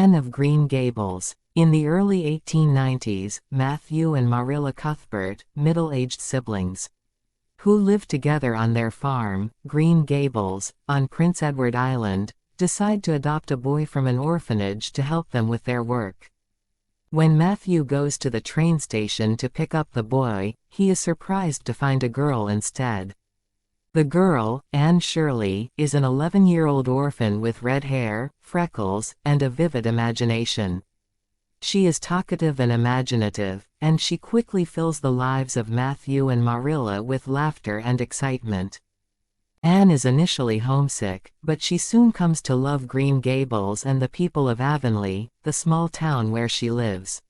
Anne of Green Gables. In the early 1890s, Matthew and Marilla Cuthbert, middle-aged siblings, who lived together on their farm, Green Gables, on Prince Edward Island, decide to adopt a boy from an orphanage to help them with their work. When Matthew goes to the train station to pick up the boy, he is surprised to find a girl instead. The girl, Anne Shirley, is an 11-year-old orphan with red hair, freckles, and a vivid imagination. She is talkative and imaginative, and she quickly fills the lives of Matthew and Marilla with laughter and excitement. Anne is initially homesick, but she soon comes to love Green Gables and the people of Avonlea, the small town where she lives.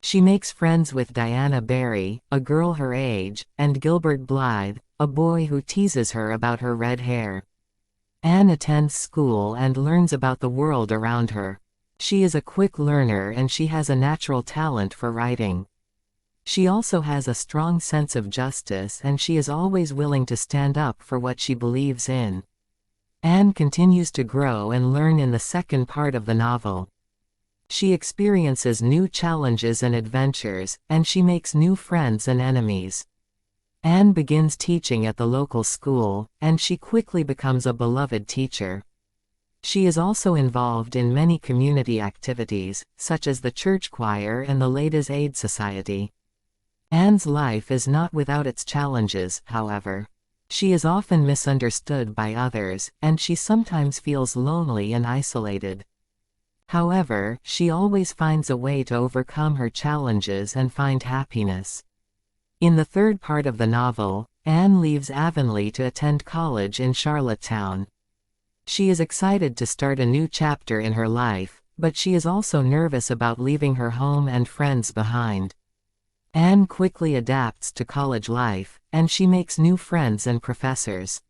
She makes friends with Diana Barry, a girl her age, and Gilbert Blythe, a boy who teases her about her red hair. Anne attends school and learns about the world around her. She is a quick learner and she has a natural talent for writing. She also has a strong sense of justice and she is always willing to stand up for what she believes in. Anne continues to grow and learn in the second part of the novel. She experiences new challenges and adventures, and she makes new friends and enemies. Anne begins teaching at the local school, and she quickly becomes a beloved teacher. She is also involved in many community activities, such as the church choir and the Ladies' Aid Society. Anne's life is not without its challenges, however. She is often misunderstood by others, and she sometimes feels lonely and isolated. However, she always finds a way to overcome her challenges and find happiness. In the third part of the novel, Anne leaves Avonlea to attend college in Charlottetown. She is excited to start a new chapter in her life, but she is also nervous about leaving her home and friends behind. Anne quickly adapts to college life, and she makes new friends and professors.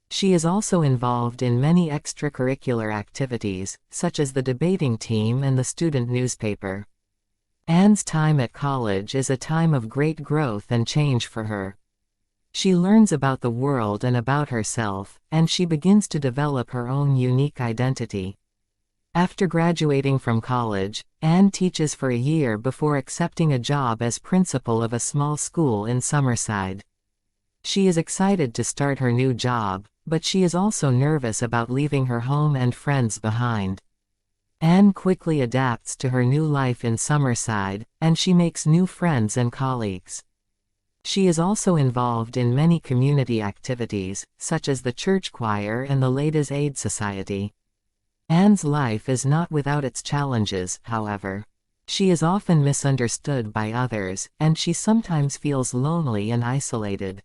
She is also involved in many extracurricular activities, such as the debating team and the student newspaper. Anne's time at college is a time of great growth and change for her. She learns about the world and about herself, and she begins to develop her own unique identity. After graduating from college, Anne teaches for a year before accepting a job as principal of a small school in Summerside. She is excited to start her new job, but she is also nervous about leaving her home and friends behind. Anne quickly adapts to her new life in Summerside, and she makes new friends and colleagues. She is also involved in many community activities, such as the church choir and the Ladies' Aid Society. Anne's life is not without its challenges, however. She is often misunderstood by others, and she sometimes feels lonely and isolated.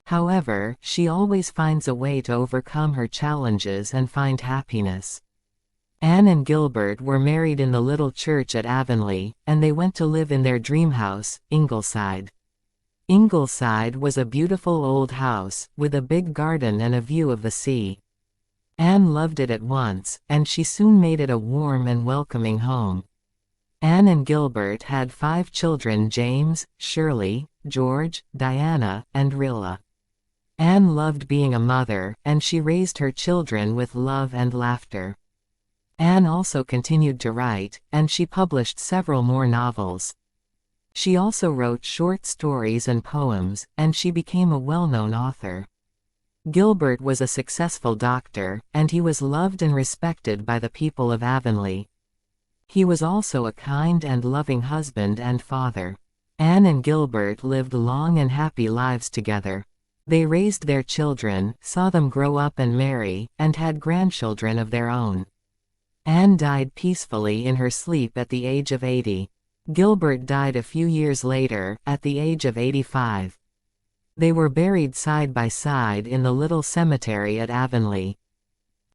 However, she always finds a way to overcome her challenges and find happiness. Anne and Gilbert were married in the little church at Avonlea, and they went to live in their dream house, Ingleside. Ingleside was a beautiful old house, with a big garden and a view of the sea. Anne loved it at once, and she soon made it a warm and welcoming home. Anne and Gilbert had 5 children: James, Shirley, George, Diana, and Rilla. Anne loved being a mother, and she raised her children with love and laughter. Anne also continued to write, and she published several more novels. She also wrote short stories and poems, and she became a well-known author. Gilbert was a successful doctor, and he was loved and respected by the people of Avonlea. He was also a kind and loving husband and father. Anne and Gilbert lived long and happy lives together. They raised their children, saw them grow up and marry, and had grandchildren of their own. Anne died peacefully in her sleep at the age of 80. Gilbert died a few years later, at the age of 85. They were buried side by side in the little cemetery at Avonlea.